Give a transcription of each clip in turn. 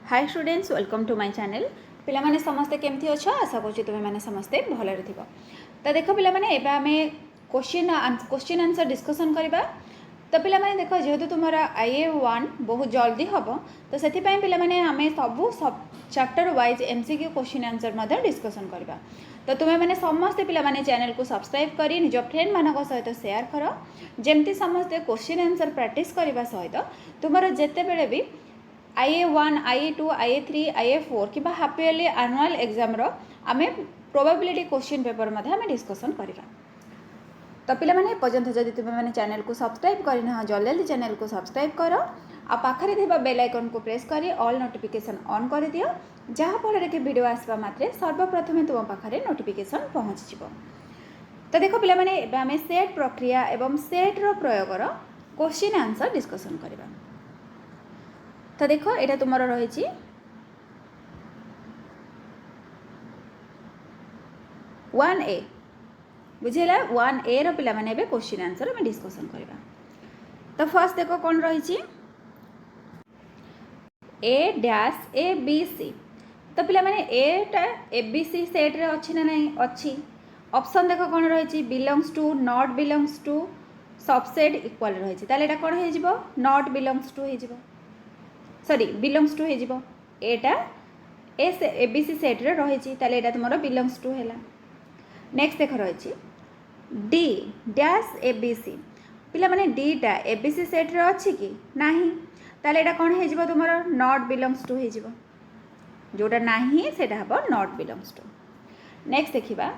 Hi students welcome to my channel पिला माने समस्ते केमती अच्छ आशा करूँ तुम्हें मैंने समस्ते भलरे थी। तो देख पिला माने एबे आमे क्वेश्चन आंसर डिस्कसन करबा। तो पिला माने देख जेहेतु तुमर IA1 बहुत जल्दी हम तो से पिला माने आमे सब chapter wise MCQ question answer मध्य डिस्कसन करबा। तो तुम्हें मैंने समस्ते पिला माने चैनल को सब्सक्राइब करी निज फ्रेंड मानक सहित शेयर कर जमती समस्ते क्वेश्चन आंसर प्रैक्टिस करने सहित तुमर जिते बेले भी IA1 IA2 IA3 IA4 कि हाफ इयरली एनुअल एग्जाम आमे प्रोबेबिलिटी क्वेश्चन पेपर मध्य आमे डिस्कसन करवा। तो पिला माने पर्यंत जदि तुम्हें मैंने चैनल को सब्सक्राइब करना जल्दी जल्दी चैनल को सब्सक्राइब कर आ पाखरे थिबा बेल आइकन को प्रेस करी ऑल नोटिफिकेशन ऑन कर दियो जहाँफल कि वीडियो आसवा मात्रे सर्वप्रथमे तुम पाखरे नोटिफिकेशन पहुँच जिवो। तो देखो पिला माने एबे आमे सेट प्रक्रिया एवं सेट रो प्रयोगर क्वेश्चन आंसर डिस्कसन करवा। तो देखो ये तुम रही 1A बुझेगा 1A रो पिला माने एबे क्वेश्चन आंसर आम डिस्कसन करवा। तो फर्स्ट देखो कौन रही A-ABC। तो पिला माने एटा ABC सेट रे अच्छी ना नहीं अच्छी। ऑप्शन देखो कौन रही belongs to not belongs to subset equal रही ताले एटा कौन हो नॉट बिलोंग्स टू हो सॉरी बिलोंग्स टू हो एटा ABC सेट रे रही ताले एटा तुमरो बिलोंग्स टू हैला। नेक्स्ट देख रही D डैश ABC पिला माने डीटा ABC सेट रे अच्छी कि नहीं ताले एटा कौन हो तुमरो नॉट बिलोंग्स टू हो जोटा नहीं सेटा हबो नॉट बिलोंग्स टू। नेक्स्ट देखिबा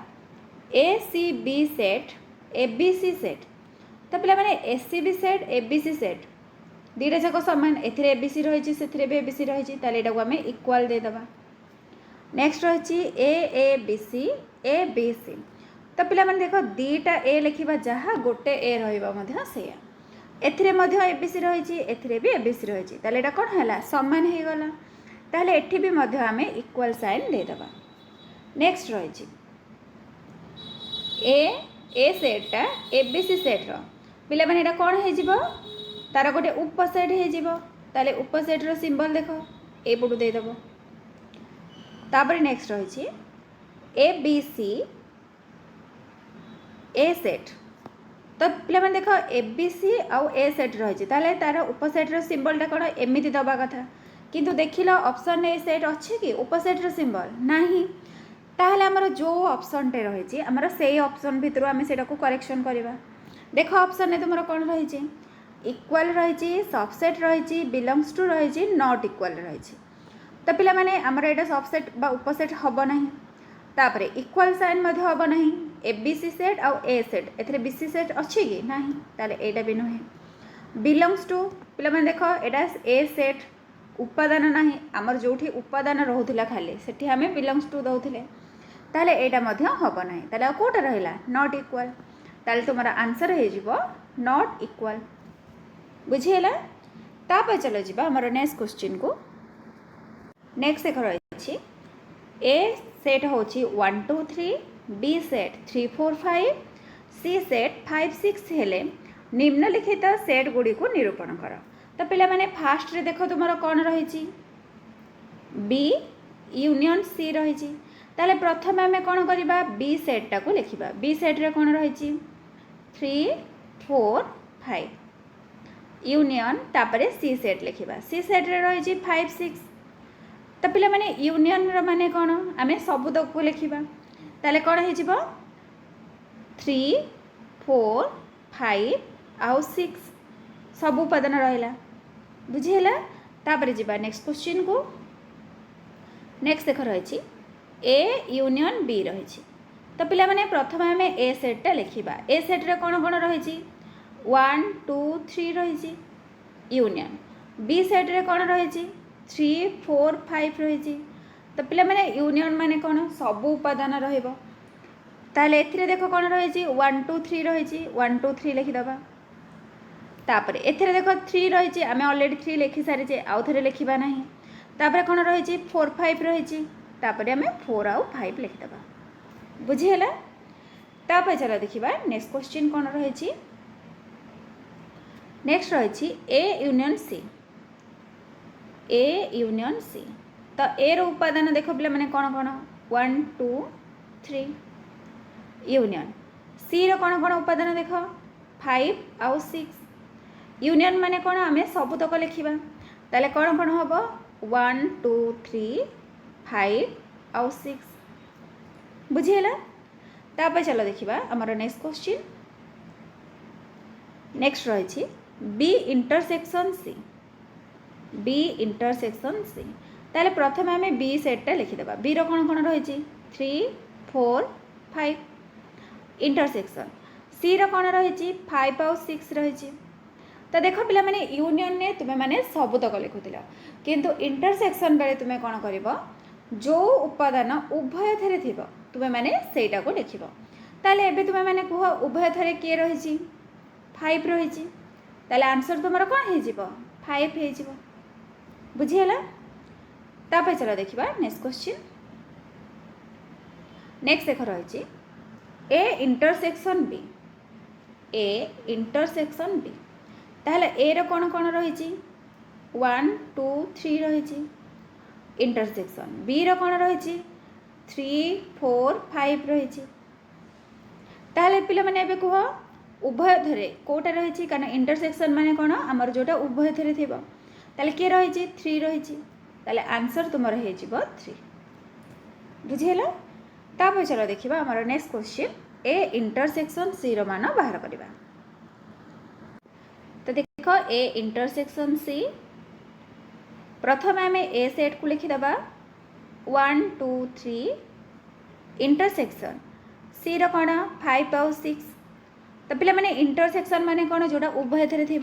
ACB सेट ABC सेट। तो पिला माने ACB सेट ABC सेट दीटा जाक सामान एथिरे ABC रही से भी ABC रही ताले एटा को आमे इक्वल दे दबा। नेक्स्ट रही AABC ABC। तो पिला माने देखो दीटा A लिखिबा जहाँ गोटे A रहिबा मध्य सेया एथिरे मध्य ABC रही एथिरे भी ABC रही ताले एटा कोन हैला समान हे गला ताले एठी भी मध्य आमे इक्वल साइन दे दबा। नेक्स्ट रही A सेटटा ABC सेट रो पिला माने एटा कोन हे जिवो तार गोटे उपसेट हो ताले उपसेट रो सिंबल देख ए पटू दे दबो। तापर नेक्स्ट रही ABC A सेट। तो पिला माने देख ABC आउ A सेट रही ताले तार उपसेट रो सिंबलटा कौन एमती दबा कथा किंतु देखिल ऑप्शन ए सेट अच्छी कि उपसेट रो सिंबल नहीं ताहले आमर जो ऑप्शन टे रही आमर से ऑप्शन भितर आम से करेक्शन करवा। देख ऑप्शन ने तुम कौन रही इक्वल रही सबसेट रही बिलोंग्स टू रही नॉट इक्वल रही। तो पिला माने आमर एटा सबसेट बा उपसेट हम ना तापर इक्वल साइन हम ना ABC सेट आउ A सेट एथरे BC सेट अच्छी कि नहीं ताले एटा भी नुहे। बिलोंग्स टू पिला माने देख एटा A सेट उपादान नहीं आमर जोठी उपादान रोला खाली सेठी आमे बिलोंग्स टू दौले ताले एटा मध्य हम ना ताले कोटा रहिला नॉट इक्वल ताले तुमरा आंसर हो जिवो नॉट इक्वल बुझीला। तापर चलो जी आमर नेक्स्ट क्वेश्चन को। नेक्स्ट देख रही A सेट होची 1 2 3 B सेट 3 4 5 C सेट 5 6 हेले निम्नलिखित सेट गुड़ी को निरूपण कर। तो पिला माने फास्ट रे देखो तुम कौन रही B यूनियन C रही ताले प्रथम आम कौन करवा B सेटा को लिखा B सेट रे कौन रही 3 4 5 यूनियन तापरे C सेट लिखा C सेट रे रही 5 6। तो पिला माने यूनियन रो माने कौन आमे सबुतक को लिखा ताले कौन हो 3 4 5 आउ 6 सब उपादान रहा बुझीला। तापर जीवा नेक्स्ट क्वेश्चन को। नेक्स्ट देख रही A यूनियन B रही। तो पिला माने प्रथम आम A सेटा लिखा A सेट रे कौन कौन रही 1 2 3 रही यूनियन B सेट रे कौन रही 3 4 5 रही। तो पिला माने यूनियन माने कौन सब उपादान रहिबो ताले एथिरे देखो कौन रही 1 2 3 रही 1 2 3 लिखिदबा। तापर एथिरे देखो 3 रही आम अलरेडी 3 लिखि सारी आउ थे लिखा ना तापर कौन रही 4 5 रही तापर आम 4 आउ 5 लिखिदबा बुझीला। तापर चलो देखिबा नेक्स्ट क्वेश्चन कौन रही। नेक्स्ट रही A union C A union C. तो ए रो उपादान देख पे मैंने कौन कौन 1 2 3 यूनियन। सी रो कौन कौन उपादान देख 5 आउ 6 यूनियन माने कौन आम सबुतक लिखा ताले कौन कौन हम 1 2 3 5 आउ 6 बुझीगला। तापर चलो देखा आमर नेक्स्ट क्वेश्चन। नेक्स्ट रही B intersection C. B intersection C ताले प्रथम आम बी सेटा लिखिदेबा। बी रो कौन कौन रही 3 4 5 इंटरसेक्शन। सी रो कौन रही 5 आउ 6 रही। तो देख पिला माने यूनियन ने तुम्हें माने सबुतक लिखुला किंतु इंटरसेक्शन बेले तुम्हें कौन कर जो उपादान उभय थे थी तुम्हें माने सेटा को लिख। ताले एबे तुम्हें माने कह उभय थे किए रही 5 रही ताले आंसर तुम कौन हो 5 हो बुझीगला। तापर चलो देखा नेक्स्ट क्वेश्चन। नेक्स्ट देख रही A intersection B. A intersection B ताहले ए रो कौन कौन रही 1 2 3 रही इंटरसेक्शन। बी रो कौन रही 3 4 5 रही। ताहले पिला माने एबे कह उभय थे कोटा रही कारण इंटरसेक्शन माने कौन आमर जोटा उभय थे थी ताले किए रही 3 रही ताले आंसर तुम हो 3 बुझीगला। तापर चलो देखा आमर next question A intersection C रो मान बाहर करवा। तो देख ए इंटरसेक्शन सी प्रथम आम ए सेट को लिखिदेबा 1 2 3 इंटरसेक्शन सी रो कौन 5 आउ 6। तो पे मैंने इंटरसेक्शन माने कौन जोटा उभय थे थी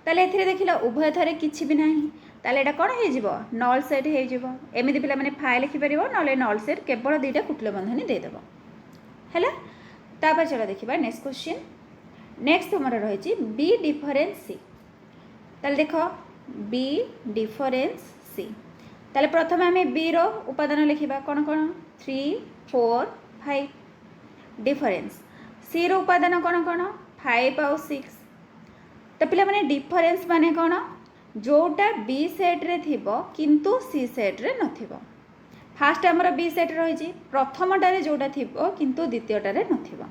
ताले एथिरे देखिल उभय थे किसी भी ना ताले एटा कौन हो नल सेट होमती पे मैंने फाइ लिखिपर ना नल सेट केवल 2टा कुटिल बंधनी देदेव है। तापर चलो देखा नेक्स्ट क्वेश्चन। नेक्स्ट तुम रही बी डिफरेन्स सी। ताले देख बी डिफरेन्स सी ताले प्रथम आम बी रो उपादान लिखा कौन कौन 3 4 5 डिफरेन्स। सी रो उपादान कौन कौन 5 आउ 6। तो पे मैंने डिफरेन्स माने कौन जोटा बी सेट्रे थी किंतु सी सेट्रे नथिबो। फास्ट आमर बी सेट रही प्रथमटारे जोटा थी किंतु द्वितीयटारे नथिबो।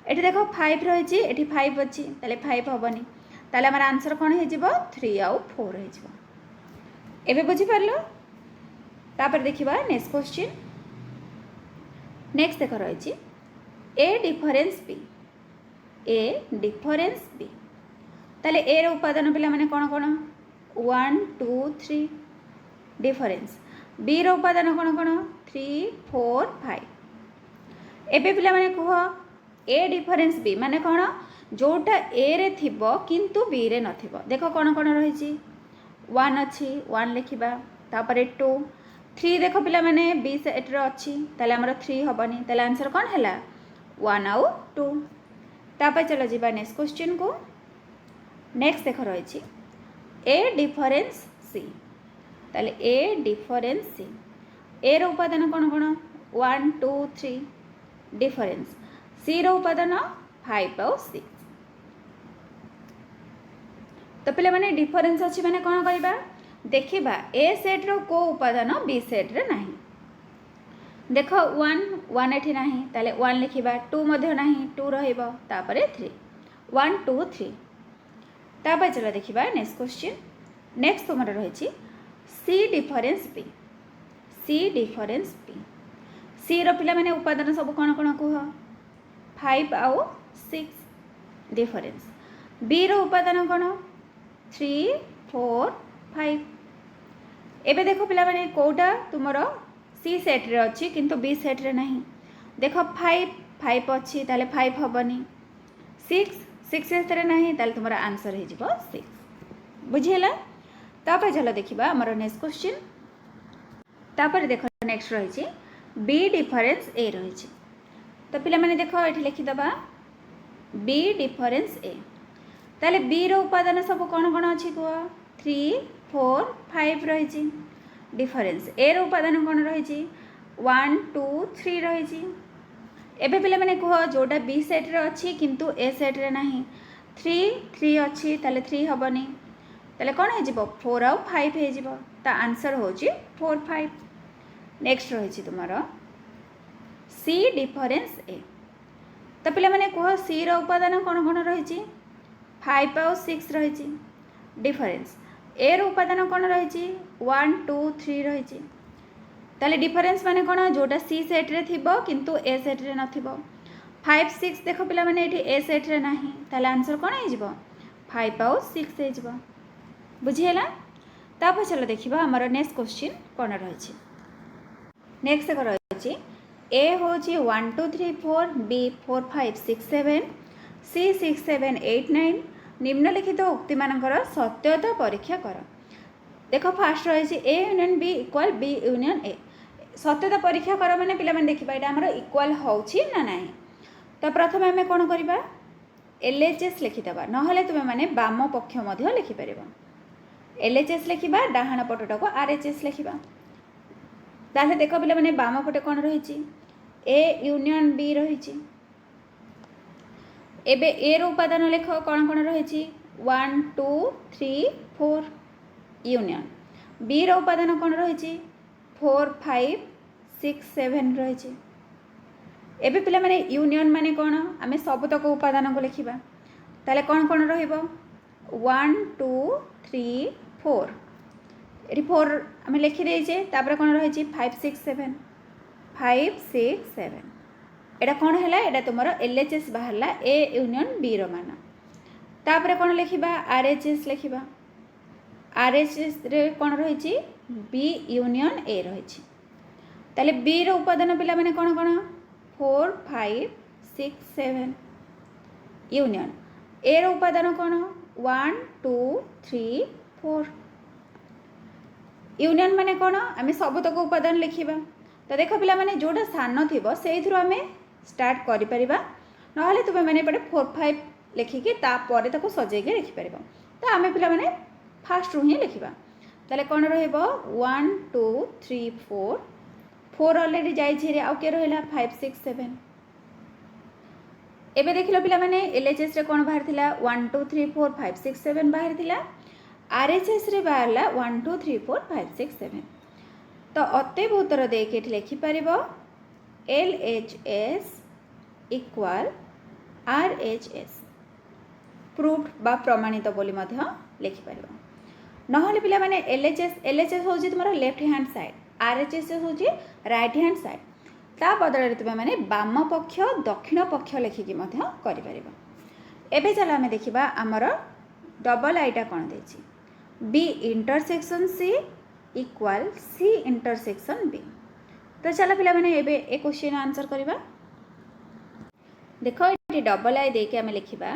एठी देखो 5 रही एठी 5 अच्छी ताले 5 हेनी ताले आमर आंसर कौन हो 3 आउ 4 हो। एबे बुझीपार। तापर देखा नेक्स्ट क्वेश्चन। नेक्स्ट देख रही A difference B. A difference B ताले ए रो उपादान पिला माने कौन कौन 1 2 3 डिफरेन्स। बी रो उपादान कौन कौन 3 4 5। एबे पिला माने कह ए डिफरेन्स बी माने कौन जोटा ए रे थिबो किंतु बी रे नथिबो। देख कौन कौन रही 1 अच्छी 1 लिखा तापर 2 3 देख पिला माने बी सेट रे अच्छी ताले हमर 3 हेनी ताले आंसर कौन है 1 आउ 2। तापर चलो जीवा नेक्स्ट क्वेश्चन को। नेक्स्ट देख रही ए डिफरेन्स सी। ताले ए डिफरेन्स सी ए रो उपादान कौन कौन 1 2 3 डिफरेन्स। सी रो उपादान 5 आउ 6। तो पे मैंने डिफरेन्स अच्छी मैंने कौन करवा देखा ए सेट रो को उपादान बी सेट रे नहीं। देख 1 1 एठी नहीं ताले 1 लिखा 2 मध्य नहीं 2 रहिबो तापरे 3 1 2 3। तापर चलो देखा नेक्स्ट क्वेश्चन। नेक्स्ट तुम रही सी डिफरेन्स बी। सी डिफरेन्स बी सी रो पिला मैंने उपादान सब कौन कौन कह 5 आउ 6 डिफरेन्स। बी रो उपादान कौन 3 4 5। एबे देखो पिला मैंने कोटा तुमर सी सेट रे अच्छी किंतु बी सेट रे नहीं। देख 5 5 अच्छी ताले 5 हेनी 6 6 एथरे नहीं ताले तुम आंसर हो 6 बुझीगला। तापर चलो देखा आमर नेक्स्ट क्वेश्चन। तापर देख नेक्स्ट रही बी डिफरेन्स ए रही। तो पिला मैंने देख ये लिखिदबा बी डिफरेन्स ए ताले बी रो उपादान सब कौन कौन अच्छी कह 3 4 5 रही डिफरेन्स। ए रो उपादान कौन रही 1 2 3 रही। एबे पिला मैंने कह जोटा बी सेट रे अच्छी किंतु ए सेट रे नहीं 3 3 अच्छी ताले 3 हेनी ताले कौन हो 4 आउ 5 हो ता आंसर हो 4 5। नेक्स्ट रही तुम सी डिफरेन्स ए। तो पे मैंने कह सी उपादान कौन कौन रही 5 आउ 6 रही। डिफरेन्स ए उपादान कौन रही 1 2 3 रही। ताले डिफरेन्स माने कौन जोटा सी सेट्रे थी किंतु ए सेट्रे न 5 6 देख पिला माने ये ए सेट्रे ना ताले आंसर कौन हो 5 आउ 6 हो। बुझीगला। तापर चलो देखा आमर नेक्स्ट क्वेश्चन कौन रही। नेक्स्ट रही ए हूँ 1 2 3 4 बी 4 5 6 7 सी 6 7 8 9 निम्नलिखित उक्ति मानकर सत्यता परीक्षा कर। देख फास्ट रही A union B equal B union A. सत्यता परीक्षा कर मैंने पिला देखा यहाँ आमर इक्वाल होना ना। तो प्रथम आम कौन करवा LHS लिखिदेवा ना तुम्हें मैंने बाम पक्ष लिखिपर। LHS लिखा डाहाण पटटा को RHS लिखा। ताहले देख पिला मैंने बाम पटे कौन रही ए यूनियन बी रही। एबे ए उपादान लेख कौन कौन रही 1 2 3 4 यूनियन बी उपादान कौन रही 4 5 6 7 रही। एबे पिला माने यूनियन माने कौन आम सबतक उपादान को लिखा। ताले कौन कौन रहिबो 1 2 3 4 ये 4 आम लिखिदेचे। तापर कौन रही 5 6 7 5 6 7 एटा कौन है एटा तुम LHS बाहर ए यूनियन बी मान। तापर कौन लिखा RHS लिखा। RHS रे कौन रही बी यूनियन ए रही। ताले बी उपादान पिला माने कौन कौन 4 5 6 7 यूनियन ए उपादान कौन 1 2 3 4 यूनियन माने कौन आम सबतक उपादान लिखा। तो देख पिला माने जोटा सान थी से आम स्टार्ट करें ना तुम्हें मैंने एपटे 4 5 लिखिकी तापर ताको सजेक लिखिपर। तो आम पिला माने फास्ट रू ही लिखा। ताले कौन रहिबो 1 2 3 4 4 अलरेडी जाइए आउ किए रहा 5 6 7। एबे देख लो पिला माने LHS रे कौन बाहर थिला 1 2 3 4 5 6 7 बाहर थिला। RHS रे बाहरला 1 2 3 4 5 6 7। तो अतएव उत्तर देके लिखिपर LHS इक्वाल RHS प्रूफ बा प्रमाणित बोली लिखिपर। ना पिला माने LHS हूँ तुम लेफ्ट हैंड साइड RHS हूँ राइट हैंड साइड। ता बदल तुम्हें मैंने बाम पक्ष दक्षिण पक्ष लिखिकी कर। एबे चलो आम देखा आमर डबल आईटा कौन दे B intersection C equal C intersection B. तो चलो पिला मैंने एबे ए क्वेश्चन आंसर करवा। देख ये डबल आई देके आम लिखा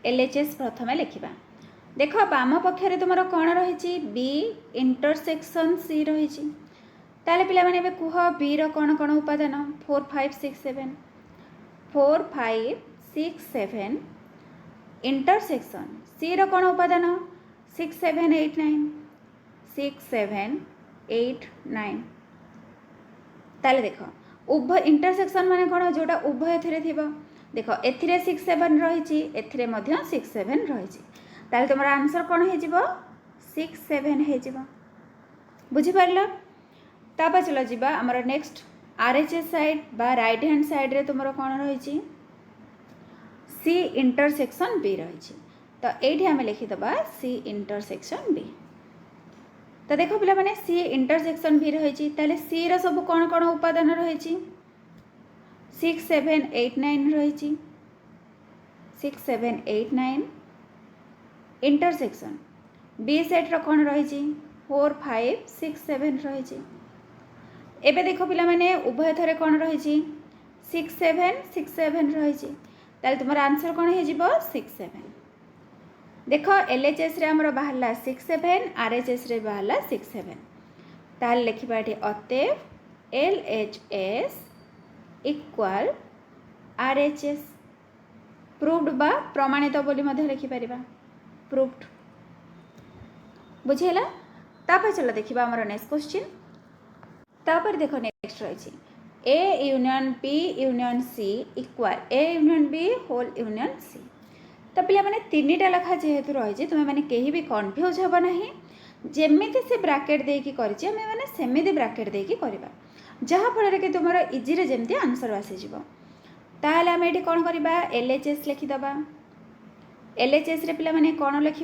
LHS प्रथम लिखा। देख बाम पक्षरे तुम कौन रही बी इंटरसेक्शन सी रही। ताले पिला माने एबे कुह बी रो कौन कौन उपादान 4 5 6 7 4 5 6 7 इंटरसेक्शन सी रो कौन उपादान 6 7 8 9 6 7 8 9। ताले देख उभय इंटरसेक्शन माने कौन जोटा उभय थे थी देख ए 6 7 रही ए 6 7 रही। ताले तुम आंसर कौन हो 6 7 हो। बुझीपार। तापर चलो जीवा आमर नेक्स्ट RHS साइड बा राइट हैंड साइड रे तुम कौन रही सी इंटरसेक्शन बी रही। तो ये आम लिखिदबा सी इंटरसेक्शन बी। तो देख पिला माने सी इंटरसेक्शन बी रही। ताले सी रो सब कौन कौन उपादान रही 6 7 8 9 रही। 6 7 8 9 इंटरसेक्शन बी सेट रो कौन रही 4 5 6 7 रही। एबे देख पिला माने उभय थरे कौन रही 6 7 6 7 रही। ताले तुम आंसर कौन हो 6 7। देख LHS रे हमर बाहरला 6 7 RHS रे बाहरला 6 7। ताले लिखिबा एठी अतएव LHS इक्वाल RHS प्रूव्ड बा प्रमाणित बोली मध्य लिखि परिबा प्रूव्ड। बुझेला। तापर चलो देखिबा हमर नेक्स्ट क्वेश्चन। तापर देखो नेक्स्ट रही A union B union C equal A union B whole union C. तो पे मैंने 3टा लेखा जेहेतु रही तुम्हें मैंने कहीं भी कन्फ्यूज हे ना जमीती से ब्राकेट देकी मैंने सेमती ब्राकेट देकी करवा जहाँफल कि तुम इजी जमी आंसर आसीज। ताहले आम ये कौन करवा LHS लिखिदबा। LHS रे पिला माने कौन लिख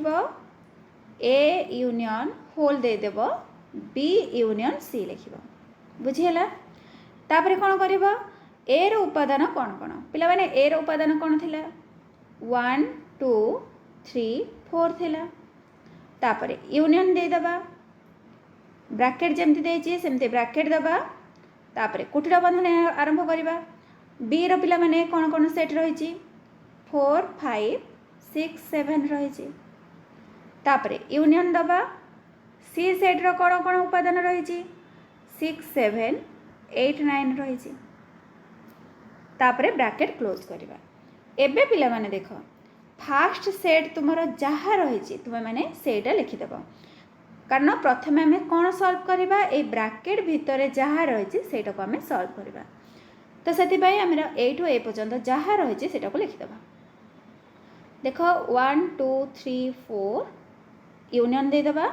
ए यूनियन होल देदेव बी यूनियन सी लिख बुझीगला। तापर कौन कर ए रो उपादान कौन कौन पिला माने ए रो उपादान कौन थिला 1 2 3 4 थिला। तापर यूनियन देदेबा ब्राकेट जमती देछि सेमती ब्राकेट दबा। तापर कुटीर बंधन आरंभ करवा बी रो पिला माने कौन कौन सेट रही 4 5 6 7 रही। तापर यूनियन दबा सी सेट रो कौन कौन उपादान रही 6 7 8 9 रही। तापर ब्राकेट क्लोज करवा। एबे पिला माने देख फास्ट सेट तुमर जहाँ रही तुम्हें मैंने सेटा लिखिदेव कारण प्रथम आम कौन सल्व करवा ए ब्राकेट भितर जहाँ रही से आम सल्व करवा। तो से आम ए टू ए पर्यंत जहाँ रही से लिखिदेव। देख 1 2 3 4 यूनियन देदेबा।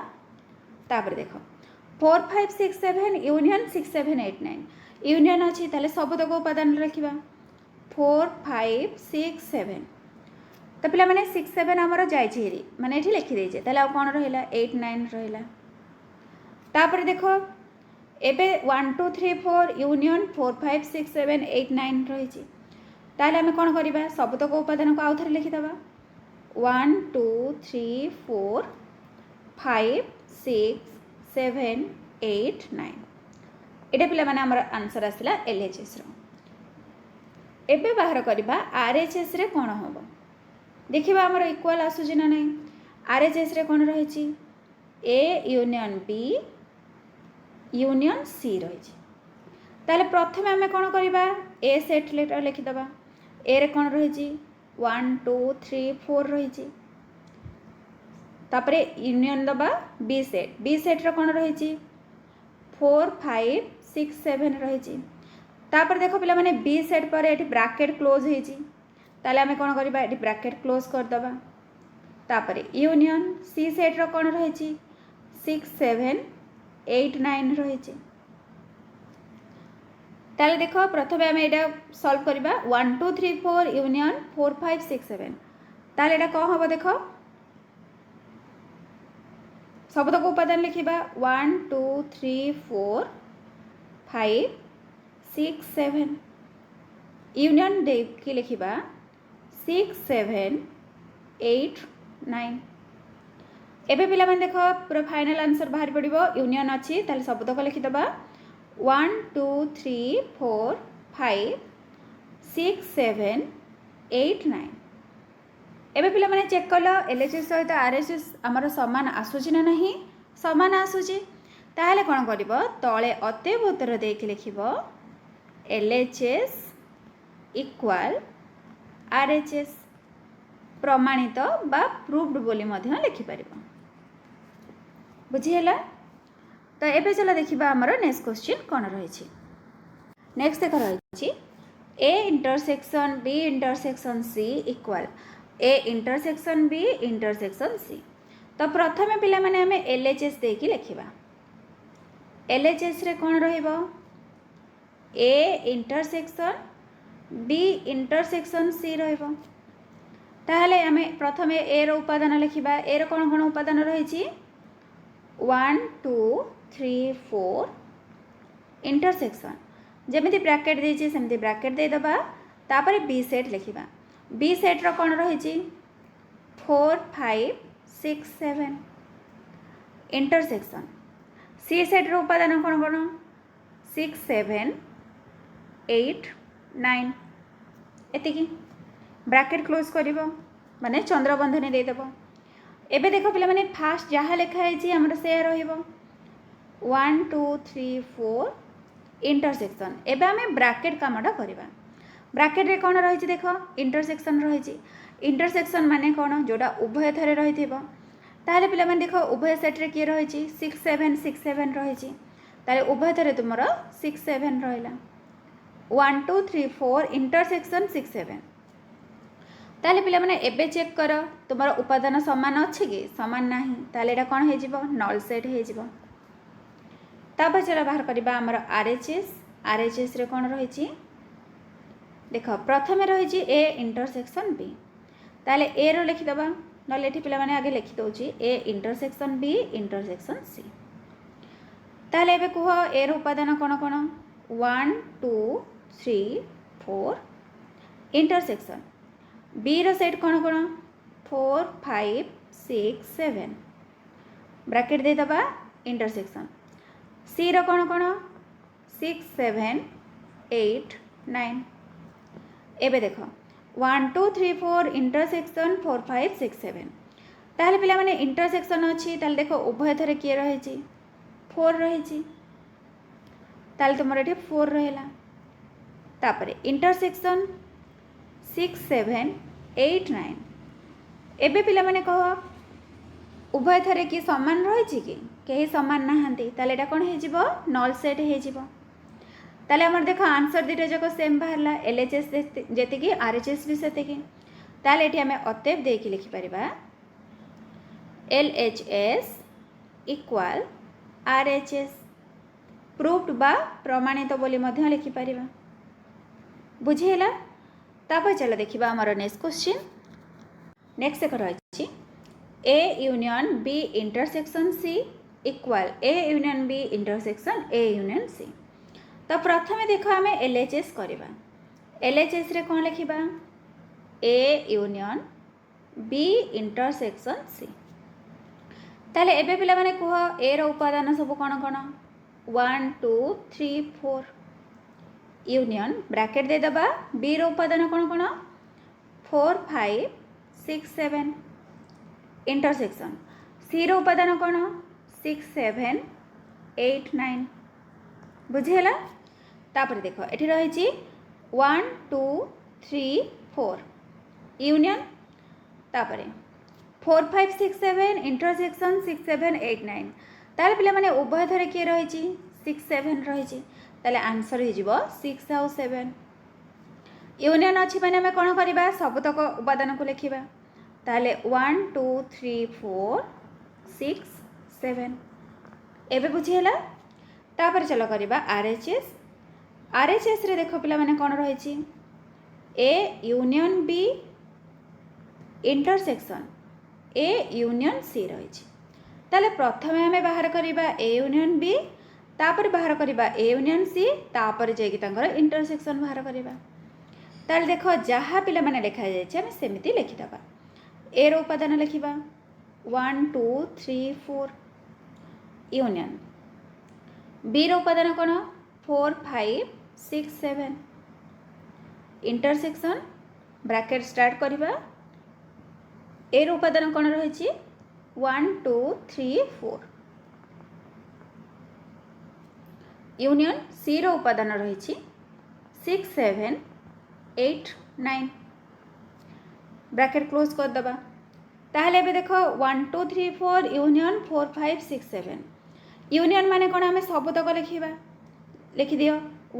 तापर देख 4 5 6 7 यूनियन 6 7 8 9 यूनियन अच्छी ताले सबतक उपादान रखा 4 5 6 7। तो पिला माने 6 7 आमर जाइए माने ये लिखिदे ताले कौन रहा 8 9 रहा। तापर देख एबे 1 2 3 4 यूनियन 4 5 6 7 8 9 रही। ताले आम कौन करवा सबतक उपादान को आउ थे लिखिदेवा 1 2 3 4 5 6 7 8 9 ये पिला माने आमर आंसर आसला LHS रो। एबे बाहर करवा RHS रे कौन हम देखिबा आमर इक्वल आसुची ना नहीं। RHS रे कौन रही A union B union C रही। ताले प्रथम आम कौन करवा ए सेट लेटर लिखिदबा ए रे कौन रही 1 2 3 4 रही। तापरे यूनियन दबा बी सेट रो कौन रही 4 5 6 7 रही। तापर देखो पिला माने बी सेट पर ये ब्राकेट क्लोज होती ताले आम कौन करवा ये ब्राकेट क्लोज करदबा। तापर यूनियन सी सेट रो कौन रही 6 7 8 9 रही। ताले देखो प्रथम आम ये सल्व करवा 1 2 3 4 यूनियन 4 5 6 7 ताले ये कौन हम देख सबतक उपादान लिखा 1 2 3 4 5 6 7 यूनियन देखिए लिखा 6 7 8 9। एबे पिला माने देख पूरा फाइनल आंसर बाहर पड़ो यूनियन अच्छी ताले सबतक लिखिदबा 1 2 3 4 5 6 7 8 9। एबे पिला माने चेक कल LHS सहित RHS आमर समान आसूची ना नहीं समान आसूची ताहले कौन कर तले अतएव उत्तर देख लिख LHS इक्वाल RHS प्रमाणित बा प्रूव्ड बोली लिखिपर बुझीगला। तो एबे चलो देखिबा आमर नेक्स्ट क्वेश्चन कौन रही। नेक्स्ट देख रही A intersection B intersection C equal A intersection B intersection C. तो प्रथम पिला माने आमे LHS देकी लिखिबा LHS रे कौन रहिबो A intersection B intersection C रहिबो। ताहले आमे प्रथम ए रो उपादान लिखिबा ए रो कौन कौन उपादान रही 1 2 3 4 इंटरसेक्शन जमीती ब्राकेट देछि सेमती ब्राकेट दे दबा। तापर बी सेट लिखिबा बी सेट रो कौन रही 4 5 6 7 इंटरसेक्शन सी सेट रो उपादान कौन कौन 6 7 8 9 एतिकी ब्राकेट क्लोज कर माने चंद्रबंधनी देदेव। एबे देख पिला माने फास्ट जहाँ लिखाई आमर से रहिबो 1 2 3 4 इंटरसेक्शन। एबे आमे ब्राकेट कामटा करवा ब्राकेट रे कौन रही देख इंटरसेक्शन रही इंटरसेक्शन माने कौन जोड़ा उभय थरे रही ताहले पिला माने देख उभय सेट रे किए रही 6 7 6 7 रही ताले उभय थरे तुमर 6 7 रहिला। 1 2 3 4 इंटरसेक्शन 6 7 ताले पिला माने एबे चेक कर तुम उपादान समान अच्छे कि समान नाही ताले एटा कोन हे जिवो नल सेट हे जिवो तापर चला बाहर करबा हमर आरएचएस रे कोन रहिछि देख प्रथमे रहिछि ए इंटरसेक्शन बी ताले ए रो लिखि दबा नले एठी पिला माने आगे लिखि दउछि A intersection B intersection C ताले एबे कुह ए रो उपादान कोन कोन 1 2 3 4 इंटरसेक्शन बी रो सेट कोन कोन 4 5 6 7 ब्रैकेट दे दबा इंटरसेक्शन सी रो कोन कोन 6 7 8 9 एबे देखो 1 2 3 4 इंटरसेक्शन 4 5 6 7 ताहले पिला माने इंटरसेक्शन अछि ताहले देखो उभय थरे के रहिछि 4 रहिछि ताहले तुमर एठी 4 रहेला तापरे इंटरसेक्शन 6 7 8 9 एबे पिला माने कह उभय थरे की समान रहिछि कि केही समान नाहंती ताहले एटा कोन हे जिवो नल सेट हे जिवो ताले हमर देखो आंसर दिटा जको सेम बाहरला एलएचएस जेति की आरएचएस भी सेति की ताले एठी हमें अतएव देकी लिखि परिबा एलएचएस इक्वल आरएचएस प्रूव्ड बा प्रमाणित बोली मध्य लिखि परिबा बुझिहेला तापर चलो देखिबा हमर नेक्स्ट क्वेश्चन नेक्स्ट एक रहिछि A union B intersection C equal A union B intersection A union C तो प्रथमे देख आम एलएचएस करवा एलएचएस रे कौन लिखा A union B intersection C ताले एबे पिला माने कह ए रो उपादान सब कौन कौन 1 2 3 4 यूनियन ब्रैकेट दे दबा बी रो उपादान कौन कौन 4 5 6 7 इंटरसेक्शन सी रो उपादान कौन 6 7 8 9 बुझेला तापर देखो एठी रहिछि 1 2 3 4 यूनियन तापर 4 5 6 7 इंटरसेक्शन 6 7 8 9 ताले पिला माने उभय थरे के रहिछि 6 7 रहिछि ताले आंसर हे जिवो 6 आउ 7 यूनियन अछि माने हम कोन करबा सब तक उपादान को लिखिबा ताले 1 2 3 4 6 7 एबे बुझिहेला तापर चलो करबा आरएचएस रे देखो पिला माने कोन रहिछि A union B intersection A union C रहिछि ताले प्रथमे हमें बाहर करबा ए यूनियन बी तापर बाहर करबा ए यूनियन सी तापर जेकी तांकर इंटरसेक्शन बाहर करबा ताले देखो जहा पिला माने लिखा जाय छै हम सेमिति लिखि दबा ए रो उपादान लिखिबा 1 2 3 4 यूनियन बी रो उपादान कोन 4 5 6 7 इंटरसेक्शन ब्रैकेट स्टार्ट करबा ए रो उपादान कोन रहिछि 1 2 3 4 यूनियन सी रो उपादान रहिछि 6 7 8 9 ब्रैकेट क्लोज कर दबा ताहले एबे देखो 1 2 3 4 यूनियन 4 5 6 7 यूनियन माने कोन हमें सब तक लिखिबा लिखि दियो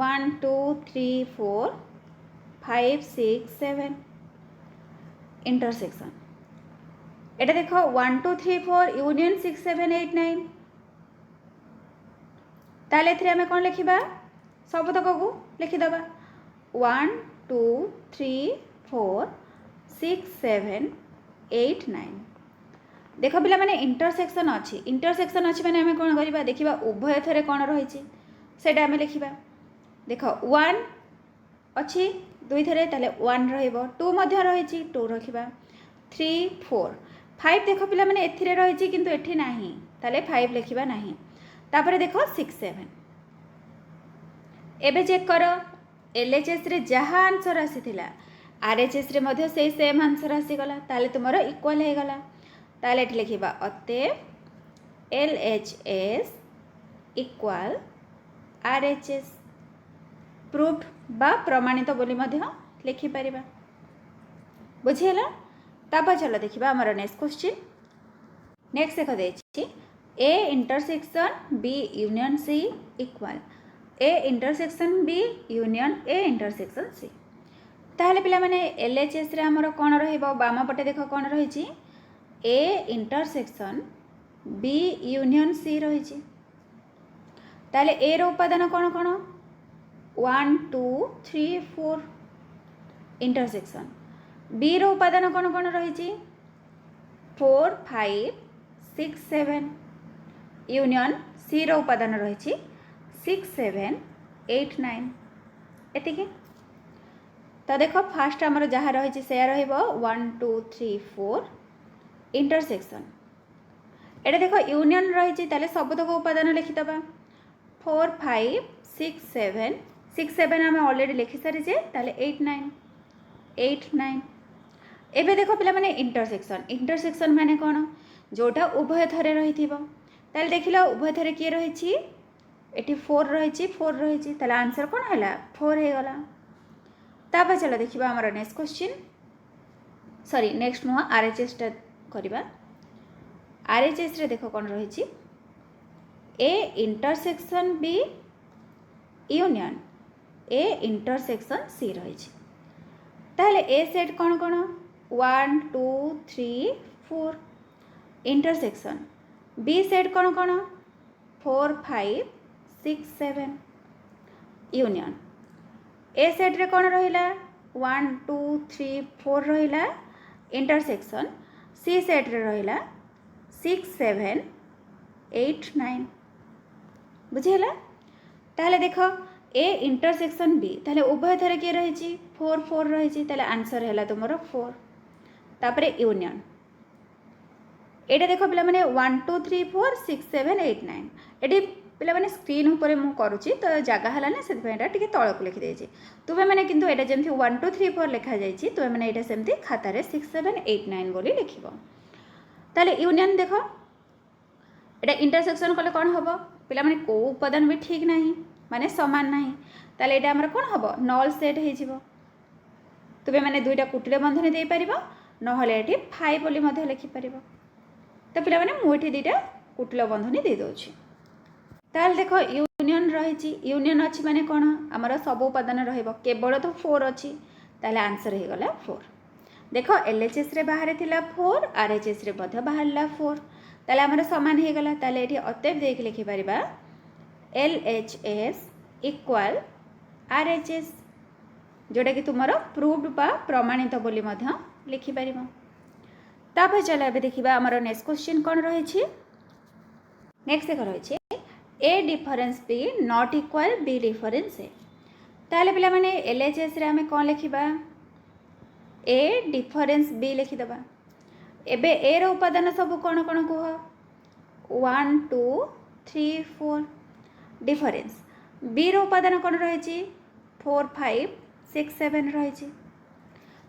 1 2 3 4 5 6 7 इंटरसेक्शन एटा देखो 1 2 3 4 यूनियन 6 7 8 9 ताले थ्री हमें कोन लिखिबा सब तक को लिखि दबा 1 2 3 4 6 7 8 9 देख पिला माने इंटरसेक्शन अच्छी माने हमें कौन करवा देखा उभय थरे कौन रही सेटा हमें लिखा देख 1 अच्छी दुई थरे ताले 1 रहिबो 2 मध्य रही 2 रखा 3 4 5 देख पिला माने एथिरे रही किंतु एठी नाही ताले 5 लिखा नाही तापर देख 6 7 एबे चेक कर एलएचएस रे जहाँ आंसर आसीथिला आरएचएस रे मध्य से सेम आंसर आसीगला ताले तुमर इक्वल हे गला ताले एठी लिखिबा अतएव एलएचएस इक्वल आरएचएस प्रूव्ड बा प्रमाणित बोली मध्य लिखि परिबा बुझिहेला तापर चलो देखिबा हमर नेक्स्ट क्वेश्चन नेक्स्ट देखो देछि A intersection B union C equal A intersection B union A intersection C. ताहले पिला माने एलएचएस रे हमर कोन रहइबो बाम पटे देख कोन रहिछि A intersection B union C रहिछि। ताहले ए रो उपादान कोन कोन 1 2 3 4 इंटरसेक्शन बी रो उपादान कोन कोन रहिछि 4 5 6 7 यूनियन सी रो उपादान रहिछि 6 7 8 9 एतिके। तो देख फास्ट आमर जहाँ रही से रहिबो 1 2 3 4 इंटरसेक्शन एटा देख यूनियन रही ताले सबतक उपादान लिखिदबा 4 5 6 7 6 7 आम ऑलरेडी लिखि सारी ताले 8 9 8 9 एबे देख पिला माने इंटरसेक्शन इंटरसेक्शन माने कोन जोटा उभय थरे रही ताले देखिलो उभय थरे किए रही एटी 4 रही 4 रही ताले आंसर कोन हैला 4 हे गला। तापर चलो देखिबा हमर नेक्स्ट क्वेश्चन सॉरी नेक्स्ट नुआ आरएचएस टा करबा। आरएचएस रे देखो कोन रही A intersection B union A intersection C रही ताहले ए सेट कोन कोन 1 2 3 4 इंटरसेक्शन बी सेट कोन कोन 4 5 6 7 यूनियन ए सेट रे कोन रहिला 1 2 3 4 रहिला इंटरसेक्शन सी सेट रे रहिला 6 7 8 9 बुझेला। ताहले देखो ए इंटरसेक्शन बी ताहले उभय थरे के रही 4 4 रही ताहले आंसर हैला तुमरो 4। तापरे यूनियन एटा देखो पिला माने 1 2 3 4 6 7 8 9 एटी पिला माने स्क्रीन ऊपर मु करूची तो जगह हला ना से एटा टिके तळ को लिखि देछि तुबे माने किंतु एटा जेमथि 1 2 3 4 लिखा जाइछि तुबे माने एटा सेमथि खाता रे 6 7 8 9 बोली लिखिबो। ताले यूनियन देखो एटा इंटरसेक्शन कले कोन हबो पिला माने को उपादान भी ठीक नाही माने समान नाही ताले एटा हमर कोन हबो नल सेट हे जिवो तुबे माने दुईटा कुटिले बंधनी देई परिबो नहले एटी 5 बोली मध्ये लिखि परिबो। तो पिला माने मु एठी दुईटा कुटिले बंधनी दे दोछि ताल देखो यूनियन रही यूनियन अच्छी माने कौन आमर सब उपादान रहिबो केवल तो 4 अच्छी ताले आंसर हे गला 4। देखो एलएचएस रे बाहर थिला 4 आरएचएस रे मध्ये बाहरला 4 ताले आमर समान हे गला ताले एठी अतएव देख लिखि परिबा एलएचएस इक्वल आरएचएस जोटा कि तुमरो प्रूव्ड बा प्रमाणित बोली मध्ये लिखि परिबो। तापर चलो एबे देखिबा आमर नेक्स्ट क्वेश्चन कोन रही छि नेक्स्ट देखो रही A difference B not equal B difference A ताले पिला माने एलएचएस रे हमें कोन लिखिबा ए डिफरेंस बी लिखिदबा। एबे ए रो उपादान सब कोन कोन कुह 1 2 3 4 डिफरेंस बी रो उपादान कोन रही 4 5 6 7 रही।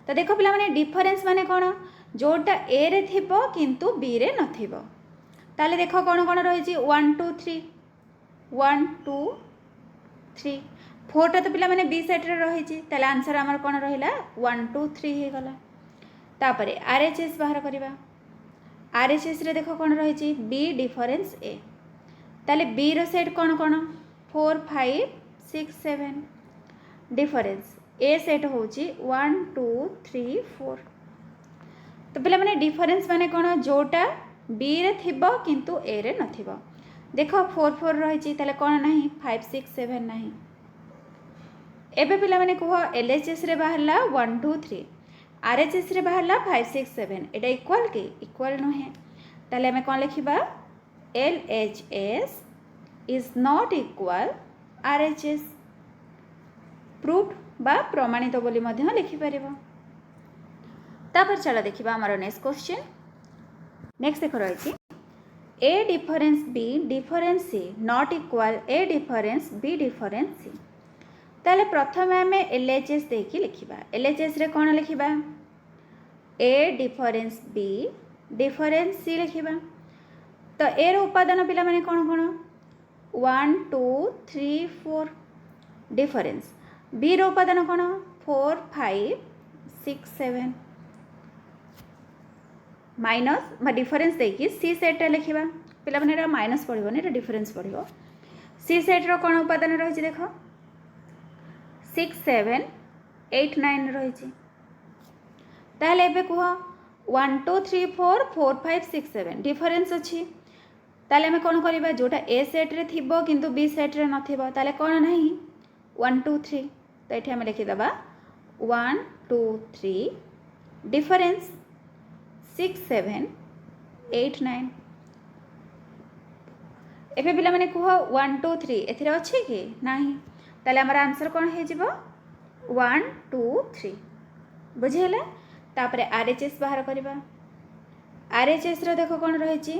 तो देखो पिला माने डिफरेंस माने कोन जोटा ए रे थिबो किंतु बी रे नथिबो ताले देखो कोन कोन रही 1 2 3 1 2 3 4टा तो पिला माने बी सेट रे रही ताले आंसर हमर कोन रहिला 1 2 3 हे गला। तापरे आरएचएस बाहर करबा आरएचएस रे देखो कोन रही बी डिफरेंस ए ताले बी रो सेट कोन कोन 4 5 6 7 डिफरेंस ए सेट होची 1 2 3 4। तो पिला माने डिफरेंस माने कोन जोटा बी रे थिबो किंतु ए रे नथिबो देखो 4 4 रही ताले कोन नाही 5 6 7 नाही। एबे पिला माने कहो एलएचएस रे बाहरला 1 2 3 आरएचएस रे बाहरला 5 6 7 एटा इक्वल के इक्वल नहे ताले हमें कोन लिखिबा LHS is not equal RHS proved बा प्रमाणित बोली मध्ये लिखि परिबो। तापर चलो देखिबा हमर नेक्स्ट क्वेश्चन नेक्स्ट देखो रही A difference B difference C not equal A difference B difference C ताले प्रथम आम एलएचएस देखि लिखिबा एलएचएस रे कोन लिखिबा A difference B difference C लिखिबा। तो ए रो उपादान पिला माने कोन कोन 1 2 3 4 डिफरेंस बी रो उपादान कोन 4 5 6 7 माइनस डिफरेंस देखिए सी सेट लिखा पिला माइनस पड़ो डिफरेंस पड़ो सी सेट्र कौन उपादान रही देख 6 7 8 9 रही ताहले एबे कह 1 2 3 4 4 5 6 7 डिफरेन्स अच्छी ताले आम कौन करवा जोटा ए सेट्रे थी किंतु बी सेट्रे नथिबो ताले कौन नहीं 1 2 3 तो ये आम लिखिदेबा 1 2 3 डिफरेन्स 6 7 8 9 एबे पिला माने कह 1 2 3 एथिरे अच्छे कि नहीं ताले आमर आंसर कौन हो 1 2 3 बुझेला तापरे आरएचएस बाहर करवा आरएचएस रो देखो कौन रही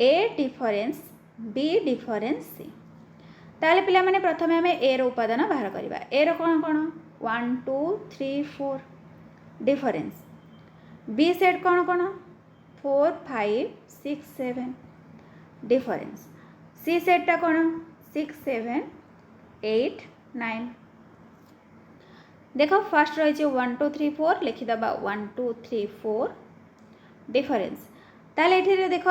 ए डिफरेन्स बी डिफरेन्स सी ताले पिला माने प्रथम आम ए रो उपादान बाहर करवा ए रो कौन कौन 1 2 3 4 डिफरेन्स बी सेट कौन कौन 4 5 6 7 डिफरेन्स सी सेटा कौन 6 7 8 9 देख फास्ट रही 1 2 3 4 लिखिदेबा 1 2 3 4 डिफरेन्स ताले ये देख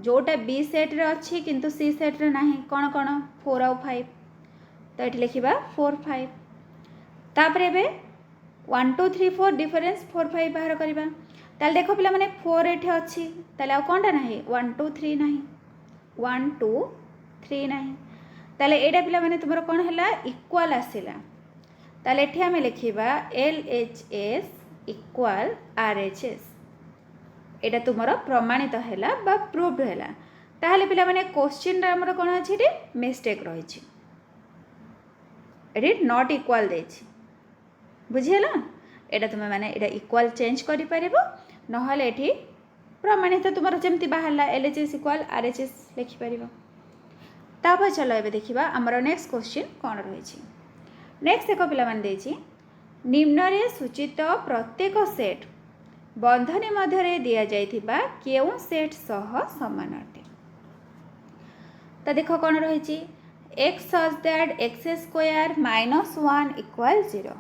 जोटा बी सेट्रे अच्छी किंतु सी सेट्रे नहीं कौन कौन 4 आउ 5 तो ये लिखा 4 5 तापर एबे 1 2 3 4 डिफरेन्स 4 5 बाहर करवा ताले देख पिला माने 4 एठी अच्छी ताले आ कौनटा नहीं 1 2 3 नहीं 1 2 3 नहीं ताले एटा पिला माने तुमर कौन है इक्वाल आसला ताले एठी आमे लिखिबा LHS इक्वाल RHS एटा तुमर प्रमाणित हैला बा प्रूव्ड हैला ताहले पिला माने क्वेश्चन रा हमर कोन अछि रे मिस्टेक रही छि एडी नॉट इक्वल देछि बुझियला एटा तुम माने एटा इक्वल चेंज करि परिबो नहले एठी प्रमाणित तुमर जेमति बाहरला LHS इक्वल RHS लिखि परिबो तापर चलो एबे देखिबा हमर नेक्स्ट क्वेश्चन कोन रही छि नेक्स्ट देखो पिला माने देछि निम्न रे सूचित प्रत्येक सेट बंधनी मध्य दिया जाइथिबा केउ सेट सह समान अटे तो देखो कौन रही x such that x square -1 equal 0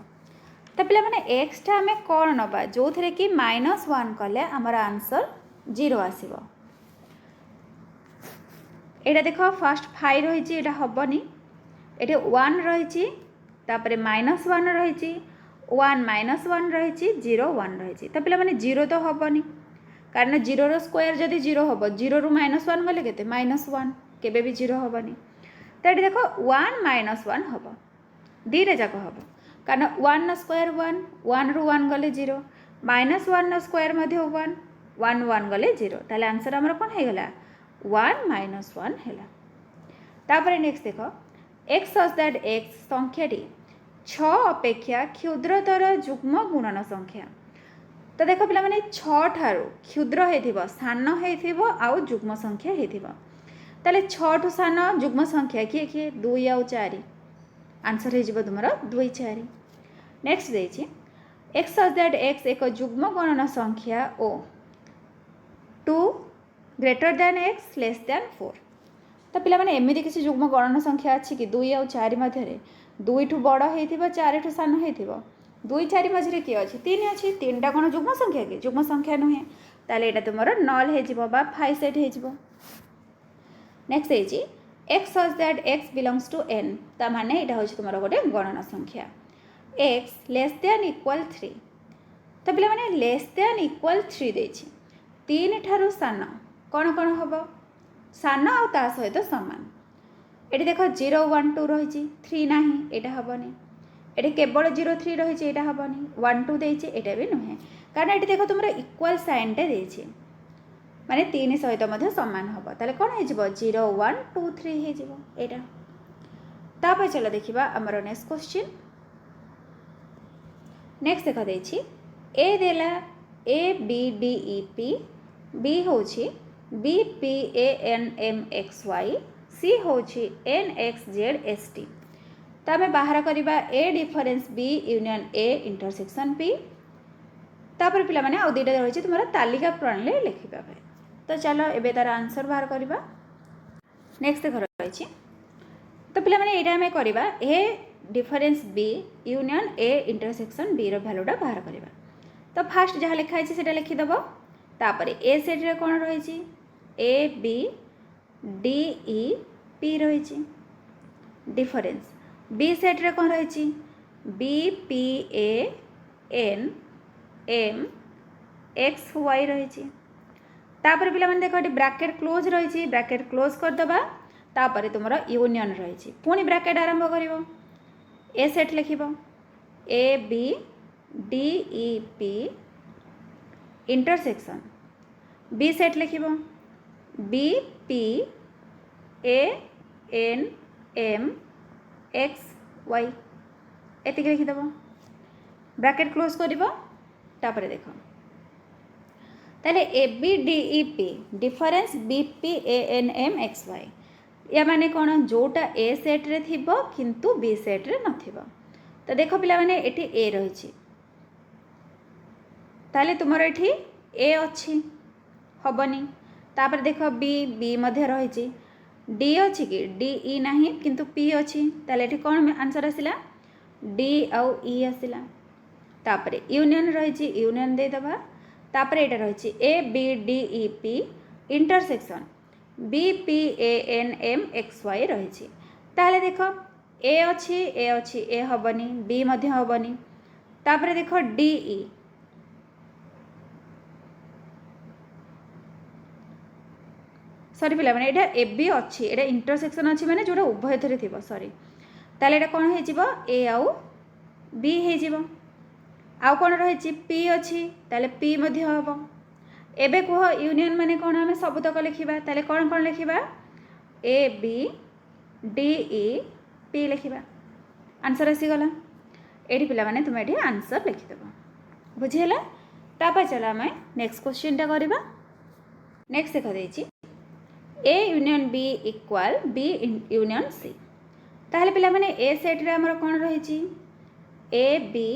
तो पे मैंने एक्स टा आम कौन नवा जो थे कि -1 कले आमर आंसर 0 आसब यहाँ देख फास्ट 5 रही है हेनी ये 1 रही -1 रही 1 -1 रही 0 1 रही तो पे मैंने 0 तो हेनी कारण 0 स्क्वायर जदि 0 हम 0 रु -1 गले के -1 केबे भी 0 हेनी तो ये देख 1 -1 हम दीटा जाक हम कारण 1 स्क्वायर 1 1 रु 1 गले 0 -1 स्क्वायर 1 1 1 गले 0 ताले आंसर आमर कौन हो गला 1 -1 है तापर नेक्स्ट देख एक्स सच दैट एक्स संख्याटी 6 अपेक्षा क्षुद्रतर जुग्म गुणन संख्या तो देख पे मैंने 6 ठारू क्षुद्र हो सान हो जुग्म संख्या हो ताले 6 ठू सान जुग्म संख्या किए किए 2 आउ 4 आंसर हो तुम 2 4 नेक्स्ट देखिए एक्स सच दैट एक्स एक जुग्म गणन संख्या ओ 2 greater than x less than 4 तो पे मैंने एमती किसी जुग्म गणन संख्या अच्छी कि 2 आउ 4 मध्य 2 ठू बड़ हो 4 ठू सान हो 2 4 मझे किए अच्छी 3 अच्छी 3टा कौन जुग्म संख्या कि जुग्म संख्या नुहे ताले एटा तुम नल हो 5 सेट हो नेक्स्ट है x such that x belongs to N ता माने यहाँ हूँ तुम गोटे गणन संख्या एक्स लेस दैन इक्वल 3 तो पे मैंने लेस दैन इक्वल 3 देछि 3 ठारू सान कौन कौन हम सान आ सहित सामान ये देख 0 1 2 रही 3 ना यहाँ हेनी ये केवल 0 3 रही है हेनी 1 2 देछि एटा भी नुहे कारण ये देख तुम इक्वल साइन टे देछि माने 3 सहित मध्य सामान हम ताले कौन हो 0 1 2 3 हो तापर चलो देखा आमर नेक्स्ट क्वेश्चन नेक्स्ट देख देछि ए देला A B D E P B होछि B P A N M X Y C होछि N X Z S T तो आम बाहर करवा A difference B union A intersection B तापर पिला माने आउ दुईटा रही तुम तालिका प्रणाली लिखा तो चलो एबे तार आंसर बाहर करवा नेक्स्ट देख रही तो पे मैंने यहाँ आम करवा A difference B union A intersection B भैल्यूटा बाहर करवा तो फास्ट जहाँ लिखाई से लिखिदेव तापर ए सेट रे कौन रही A B D E P रही डिफरेन्स बी सेट्रे कौन रही B P N M X Y रही तापर पिला देख ये ब्राकेट क्लोज रही ब्राकेट क्लोज करदे तापर तुम यूनियन रही पुणी ब्राकेट आरंभ कर ए सेट लिख A B D E P intersection B set लिख B P A N M X Y एतिक लिखिदेव ब्राकेट क्लोज कर देख ताले A B D E P difference B P A N M X Y या माने कौन जोटा ए सेट्रे थिबो किंतु बी सेट्रे नथिबो तो देख पिला माने एठी ए रही ताले तुमर एठी ए अच्छी हबनी तापर देख बी बी मध्य रही डी अच्छी कि डी ई नाही किंतु पी अच्छी ताले एठी कौन आंसर आसिला डी आउ ई आसिला तापर यूनियन रही यूनियन दे दबा तापर एटा रही A B D E P intersection B P A N M X Y रही ताले देख ए अच्छी ए हबनी बी मध्य हबनी तापर देख डी ई सॉरी पिला माने एटा ए बी अच्छी एटा इंटरसेक्शन अच्छी माने जोटा उभय थरे थिबो सॉरी ताले एटा कोन हे जिवो ए आउ बी हे जिवो आउ कौन रही पी अच्छी ताले पी मध्य हम एबे कह यूनियन माने कौन आम सबुतक लिखा ताले कौन कौन लिखा A B D E P लिखा आंसर आसीगला ये पे तुम ये आंसर लिखिदेव बुझीगला तापर चलो आम नेक्स्ट क्वेश्चन टा करवा नेक्स्ट देख देछि A union B equal B union C ताहले पिला माने ए सेट रे हमर कोन रही A B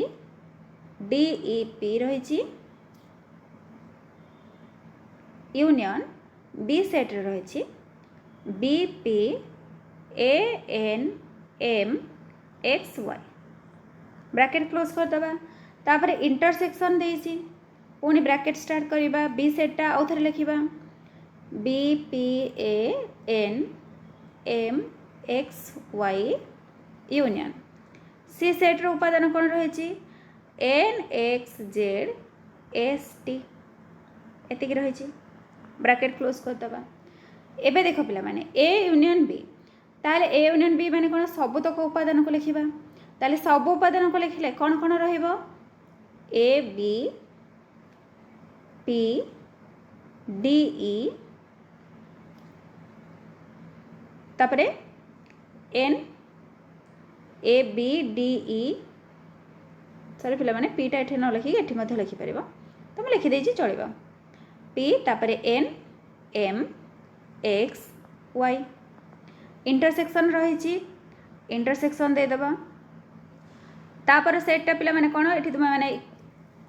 D E P रही यूनियन बी सेट रही B P A N M X Y bracket close करदे तापर इंटरसेक्शन देछि पुणी ब्रैकेट स्टार्ट करवा बी सेटा आउ थे लिखा B P A N M X Y union C सेट्र उपादान कौन रही N X Z S T एतिक रही ब्रैकेट क्लोज करदे एबे देख पिला माने ए यूनियन बी ताले ए यूनियन बी माने कौन सबुतक उपादान को लिखा ताले सब उपादान को लिखिले कौन कौन रहिबो A B P D E तापरे N A B D E sorry पिला माने पी टा एठी न लिखि एठी मध्ये लिखि परिबो तो मैं लिखि देछि चलिबो पी तापरे N M X Y intersection रही इंटरसेक्शन दे दबा तापर सेटा पिला माने कोन एठी तुम माने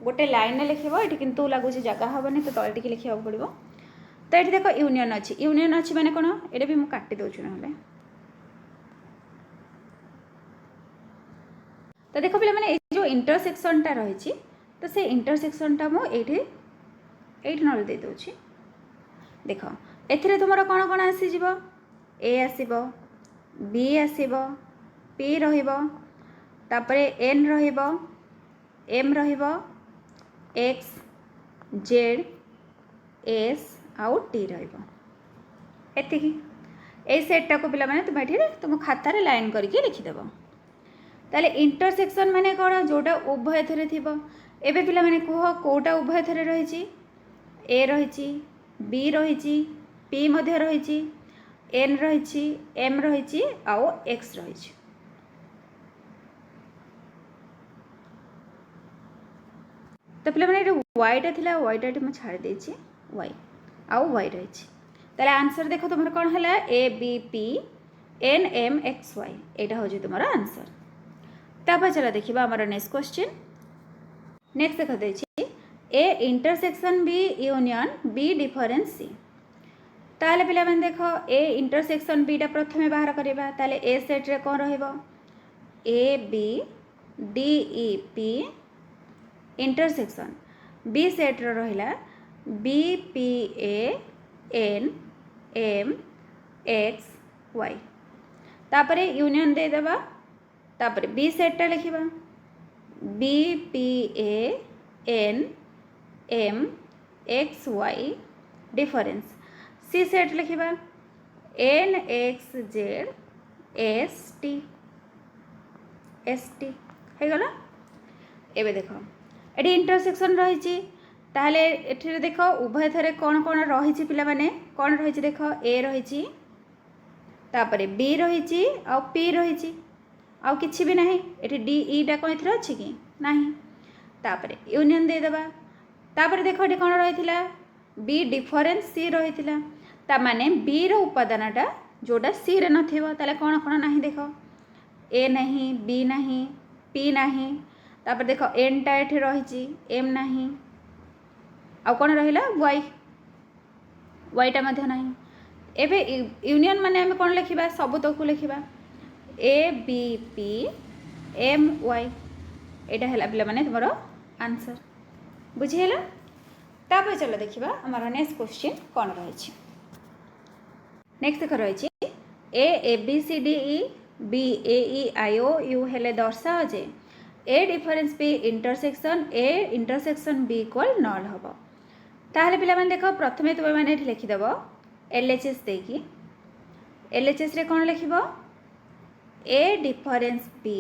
गोटे लाइन में लिखिबो एठी किंतु लागुची जगह हबनी तो तळे टिके लिखिबा पड़िबो तो एठी देखो यूनियन अछि माने कोन एटा भी मु काटि दोछु नहले तो देखो पिला माने जो इंटरसेक्शन टा रही तो से इंटरसेक्शन टा मु एठी नल दे दोछि देखो एथिरे तुमरा कोन कोन आसी जिवो ए आसीबो बी आसीबो पी रहिबो तापरे एन रहिबो एम रहिबो एक्स जेड एस आउ टी रहिबो एतिकी ए सेटटा को पिला माने तुम एठी तुम खातारे लाइन करके लिखि देबो ताले इंटरसेक्शन माने कोन जोटा उभय थरे थिबो एबे पिला माने कह कोटा उभय थरे रहिछि ए रहिछि बी रहिछि पी मध्य रहिछि एन रहिछि एम रहिछि आउ एक्स रहिछि तो पिला माने वाईटा थिला वाईटा मु छाड़ देछि वाई आउ वाई रहिछि ताले आंसर देखो तुमर कोन हला A B P N M X Y एटा हो जे तुमर आंसर तापर चला देखिबा हमर नेक्स्ट क्वेश्चन नेक्स्ट देख देछि A intersection B union B difference C ताले पिला माने देखो ए इंटरसेक्शन बी टा प्रथमे बाहर करबा ताले ए सेट रे कोन रहइबो A B D E P intersection B set रे रहिला B P A N M X Y तापर यूनियन दे देबा तापर बी सेटटा लिखिबा B P A N M X Y difference C set लिखिबा N X Z S T हो गला। एबे देखो एटी इंटरसेक्शन रही ताहले एठी देखो उभय थरे कौन कौन रही पिला माने कौन रही देख ए रही तापरे बी रही आ पी रही आउ किछि भी नहीं एठी डी ई टा कोन इथरे अछि कि नहीं तापरे यूनियन दे देबा तापरे देखो एठी कोन रहिथिला बी डिफरेंस सी रहिथिला ता माने बी रो उपादानटा जोटा सी रे नथिबो ताले कोन कोन नहीं देखो ए नहीं बी नहीं पी नहीं तापर देखो एन टा एठी रहिछि एम नहीं आ कोन रहिला वाई टा मध्य नहीं एबे यूनियन माने हम कोन लिखिबा सब तो को लिखिबा A B P M Y एटा हैला पिला माने तुमरो आंसर बुझिहेला। तापर चलो देखिबा हमर नेक्स्ट क्वेश्चन कोन रहिछि नेक्स्ट देख रहिछि A B C D E B A E I O U हेले दर्शाओ जे A difference B intersection B equal null हम ताहले पिला माने देखो प्रथमे तुम मैंने ये लिखिदेव एल एच एस देखी एल एच एस रे कौन लिख A difference B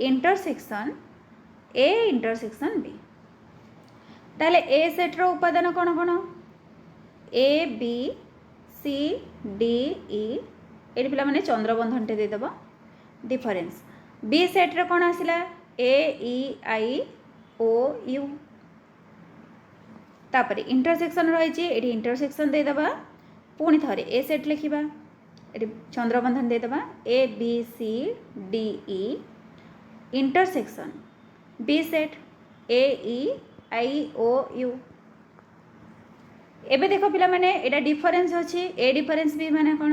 intersection B ताहले ए सेट रो उपादान कौन कौन ए बी सी डी ई ये पिला माने चंद्रबंधन टे देदेव डिफरेंस बी सेट रे कौन आसिला A E I O U तापर इंटरसेक्शन रही इंटरसेक्शन देदेबा पुणी थे ए सेट लिखा ये चंद्रबंधन देदेबा A B C D E intersection B set A E I O U एबे देखो पिला माने एटा डिफरेंस अछि ए डिफरेंस बी माने कोन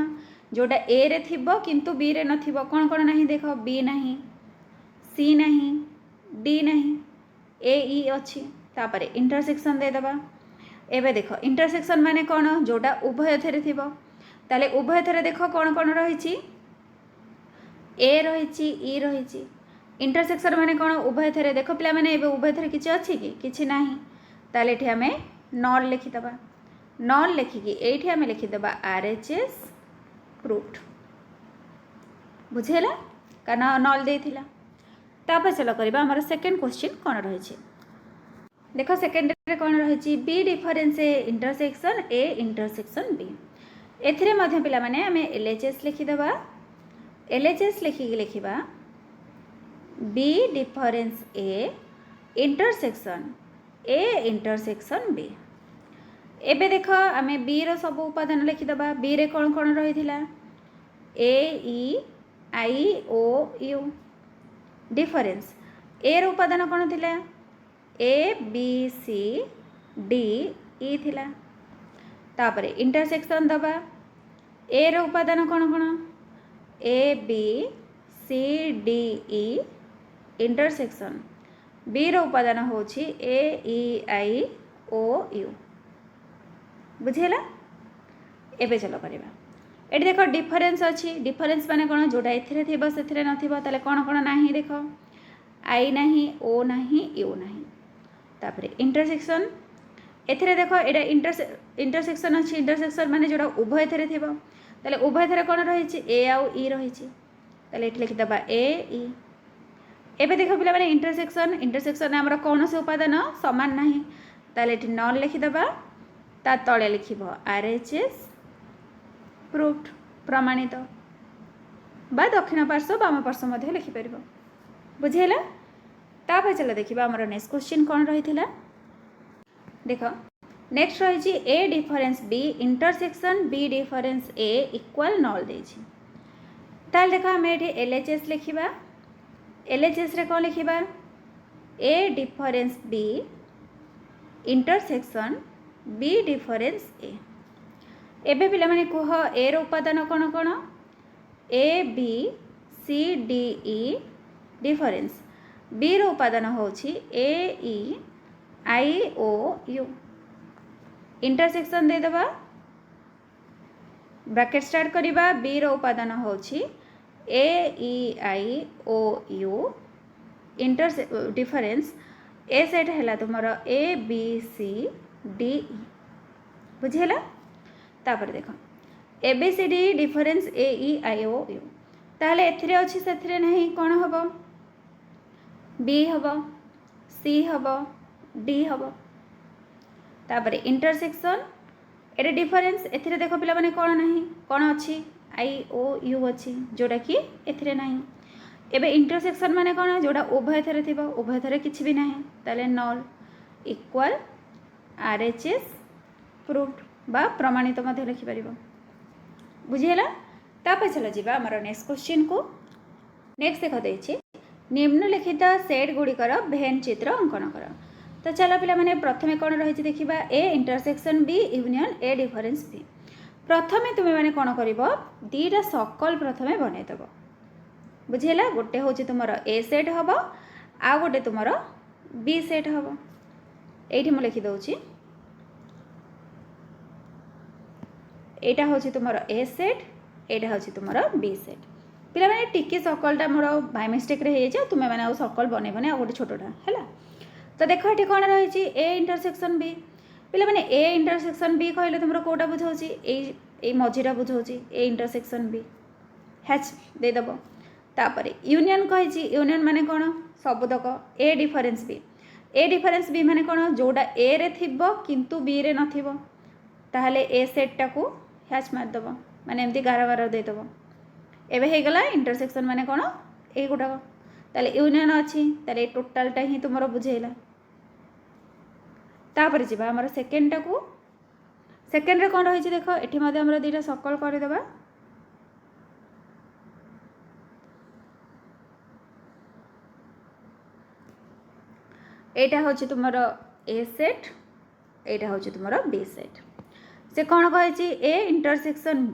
जोटा ए रे थिबो किंतु बी रे नथिबो कोन कोन नहीं देखो बी नहीं सी नहीं डी नहीं ए ई अछि तापर इंटरसेक्शन देदेबा एबे देखो इंटरसेक्शन माने कौन जोटा उभय थेरे थिबो ताले उभय थेरे देखो कौन कौन रही ए रही ई रही इंटरसेक्शन माने कौन उभय थेरे देखो पिला माने एबे उभय थेरे किछि अछि कि किछि नाही ताले एठी हमें नल लिखिदबा नल लिखिकी एठी हमें लिखिदबा आर एच एस प्रूफ्ड बुझेला कारण नल देथिला। तापर चलो करबा हमर सेकंड क्वेश्चन कोन रही देखो सेकेंड रे कौन रही B difference A intersection B एथिरे मध्य पिला माने हमें एल एच एस लिखिदेबा एल एच एस लिखिकी लिखिबा B difference A intersection B एबे देखो आमे बी रो सब उपादान लिखिदेबा बी रे कौन कौन रही ए E I O you difference ए रो उपादान कौन थिला ए बी सी डी ई थिला तापर इंटरसेक्शन दबा ए रो उपादान कौन कौन A B C D E intersection B रो उपादान होछि ए ई आई ओ यू बुझेला। एबे चलो करबा एटी देखो डिफरेंस अछि डिफरेंस माने कोन जोटा एथिरे थिबो सेथिरे नथिबो ताले कोन कोन नाही देखो आई नहीं ओ नहीं यू नहीं तापर इंटरसेक्शन एथिरे देखो एटा इंटरसेक्शन अछि इंटरसेक्शन माने जोटा उभय थेरे थिबो ताले उभय थेरे कोन रहिछि ए आउ ई रहिछि ताले एठी लिखि दबा ए ई एबे देखो पिला माने इंटरसेक्शन हमर कोन से उपादान समान नाही ताले एठी नल लिखि दबा ता तळे लिखिबो आर एच एस प्रूफ्ड प्रमाणित बा दक्षिण पार्श्व बाम पार्श्व मध्य लिखि परिबो बुझेला। तापर चलो देखिबा हमर नेक्स्ट क्वेश्चन कोन रहिथिला देखो नेक्स्ट रही A difference B intersection B difference A equal null देछि ताल देखो हम एठी एल एच एस लिखिबा एल एच एस रे कोन लिखिबा A difference B intersection B difference A एबे पिला माने कुह ए रो उपादान कोन कोन A B C D E difference B रो उपादान होछि ए E I O you intersection दे दबा ब्रैकेट स्टार्ट करवा बी रो उपादान होची A E I O U inter difference A set है तुमर ए बी सी डी ई बुझीगला। तापर देख A B C D difference A E I O U ताहले एथिरे अछि सेथिरे नहीं कौन हम बी हम सी हम डी हम। तापर इंटरसेक्शन एटे डिफरेंस एथिरे देख पिला माने कौन नहीं कौन अच्छी आई ओ यू अच्छी जोटा कि एथिरे नहीं। एबे इंटरसेक्शन माने कौन जोड़ा उभय थरे थिबो उभय थरे किछि भी नहीं ताले null equal R H S proofed बा प्रमाणित मध्य लिखि परिबो बुझीगला। तापर चलो जीवा हमर नेक्स्ट क्वेश्चन को। नेक्स्ट देख देछि निम्नलिखित सेट गुड़िकर भेन चित्र अंकन कर। तो चलो पिला माने प्रथमे कौन रही देखा A intersection B union A difference B. प्रथमे तुम्हें माने कौन कर दीटा सकल प्रथमे बनईदेव बुझीगला। गोटे हूँ तुम ए सेट हम आ गोटे तुम बी सेट हम ये मुझे लिखिदे यहाँ हूँ तुम ए सेट यहाँ हूँ तुम बी सेट। पिला माने टिके सकलटा मोर बाय मिस्टेक रे हो तुम्हें मैंने आउ सकल बनइबनी आ गोटे छोटा है। तो देख ये कौन रही ए इंटरसेक्शन बी पिला माने ए इंटरसेक्शन बी कहले तुम कौटा बुझाऊँ ये मझीटा बुझाऊँ ए इंटरसेक्शन बी हैच देदेव। तापर यूनियन कही यूनियन माने कौन सबुतक ए डिफरेंस बी माने कौन जोड़ा ए रे थिबो किंतु बी रे नथिबो ताहले ए सेटटा को हैच मारदेव माने एमती गार गार देदेव। एबे हे गला इंटरसेक्शन माने कौन ए गुटाक ताले यूनियन अच्छी ताले टोटालटा ही तुमर बुझेला। तापर जीवा हमर सेकेंडटा को सेकेंड रे कौन रही देख एठी मध्ये हमर दीटा सकल करदेबा एटा हूँ तुम ए सेट एटा हूँ तुम बी सेट। से कौन कही ए इंटरसेक्शन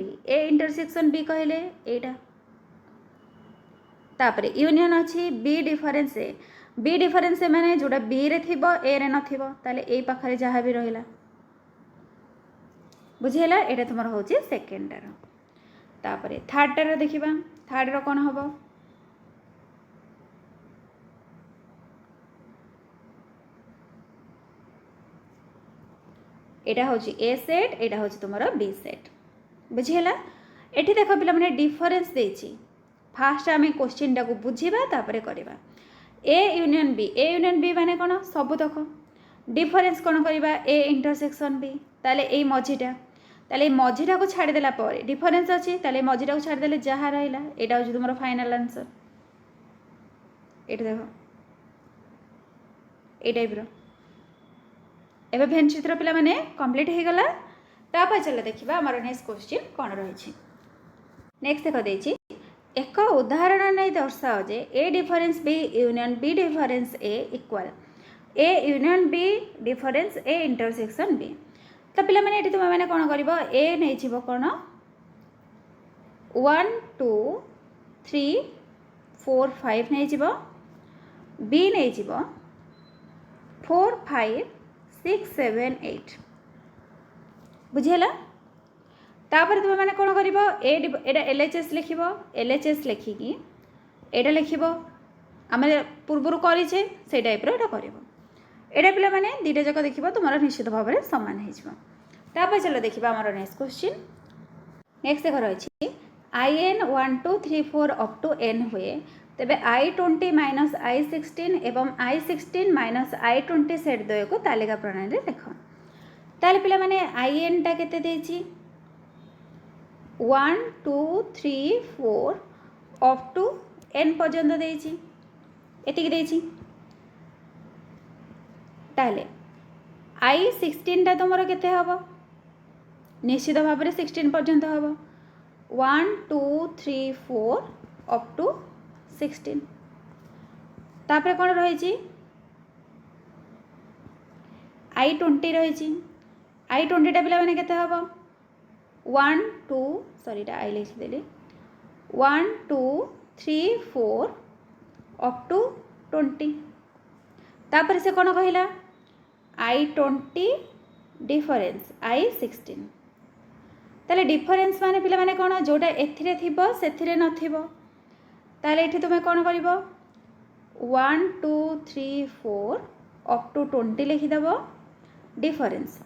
बी कहले एटा तापर यूनियन अच्छी बी डिफरेंस माने जोड़ा बी रे थिबो ए रे नथिबो ताले ए पाखरे जहाँ भी रहिला बुझेला। एटा तुम हूँ सेकेंडार। तापर थर्डटार देखा थर्ड रो कौन हम एटा हूँ ए सेट एटा हूँ तुम बी सेट बुझीगला। एठी देख पिला माने डिफरेंस देछि फास्ट आम क्वेश्चन टाक बुझा तापर करवा ए यूनियन बी माने कौन सबुतक डिफरेंस कौन करवा ए इंटरसेक्शन बी ताले ए मझीटा ताले मझीटा को छाड़देला डिफरेंस अच्छी ताले मझीटा को छाड़देले जहाँ रहा यहाँ हूँ तुम फाइनाल आंसर ये देख ये टाइप एबे भेन चित्र पिला माने कंप्लीट हो गला। तापर चलो देखिबा हमर नेक्स्ट क्वेश्चन कौन रही। नेक्स्ट देख देछि एक उदाहरण नहीं दर्शाओ जे A difference B union B difference A equal A union B difference A intersection B. तो पिला माने एठी तुम माने कौन करिवो ए नहीं छिवो कौन 1 2 3 4 5 नहीं छिवो बी नहीं छिवो 4 5 6 7 8 बुझेला। तापर तुम मैंने कौन कर एटा एल एच एस लिख लिखिकी एटा लिख आम पूर्वर करे से टाइप रो कर एटा पिला माने दीटा जाक देख तुम निश्चित भाव में सामान हो। चलो देखा आम नेक्स्ट क्वेश्चन। नेक्स्ट देख रही I N 1 2 3 4 up to N हुए तेबे I20 माइनस I16 एवं I16 माइनस I20 सेट द्वय को तालिका प्रणाली देख। ताले पिला माने IN टा केते देछि 1 2 3 4 अप टू n पर्यंत देछि एतिक देछि ताले I16 टा तुमरो केते हबो निश्चित भाव में 16 पर्यंत हबो 1 2 3 4 अप टू 16 तापर कौन रही I20 रही I20 टा पिला माने केते हबो 1 2 सॉरी टा आई लिखिदेली 1 2 3 4 अप टू 20 तापर से कौन कहला I20 डिफरेंस I16 ताले डिफरेन्स माने पिला माने कोन जोटा एथिरे थिबो सेथिरे नथिबो ताले एठी तुमे कोन करिवो 1 2 3 4 अप टू 20 लिखिदेव डिफरेन्स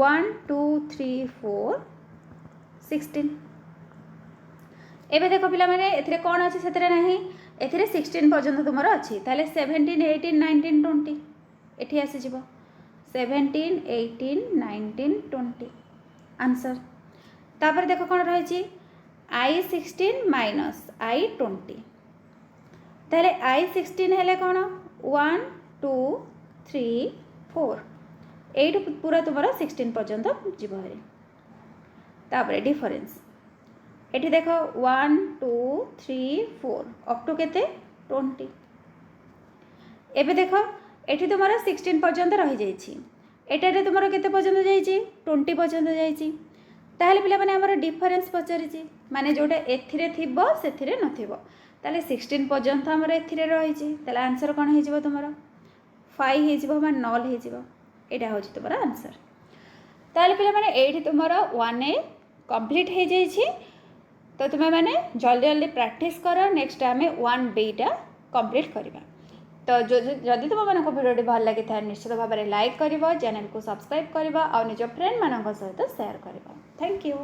1 2 3 4 16 एबे देखो पिला माने एथिरे कोन अछि सेथिरे नाही एथिरे 16 पर्यंत तुमर अछि ताले 17 18 19 20 एठी आसी जिवो 17 18 19 20 आंसर तापर देखो कोन रहिछि I16 माइनस I20 ताले I16 हेले कोन 1 2 3 4 8 पूरा तुमर 16 पर्यंत जिवो हेरे तापर डिफरेन्स एठी देखो 1 2 3 4 अप टू केते 20 एबे देखो एठी तुमर 16 पर्यंत रहि जाइछि एटारे तुमर केते पर्यंत जाइछि 20 पर्यंत जाइछि ताहले पिला माने हमर डिफरेन्स पचारिछि माने जोटा एथिरे थिबो सेथिरे नथिबो ताले 16 पर्यंत हमर एथिरे रहिछि ताले आंसर कोन हे जिवो तुमर 5 हे जिवो मा नल हे जिवो एटा होछि तुमर आंसर ताहले पिला माने एठी तुमर 1A कंप्लीट हे जाइछि तो तुम्हें मैंने जल्दी जल्दी प्रैक्टिस कर नेक्स्ट आम 1B टा कंप्लीट करवा तो जदि तुम मानक भिडियो भल लगी था निश्चित भाव में लाइक कर चैनल को सब्सक्राइब करवा और निज फ्रेंड मान सहित शेयर करवा थैंक यू।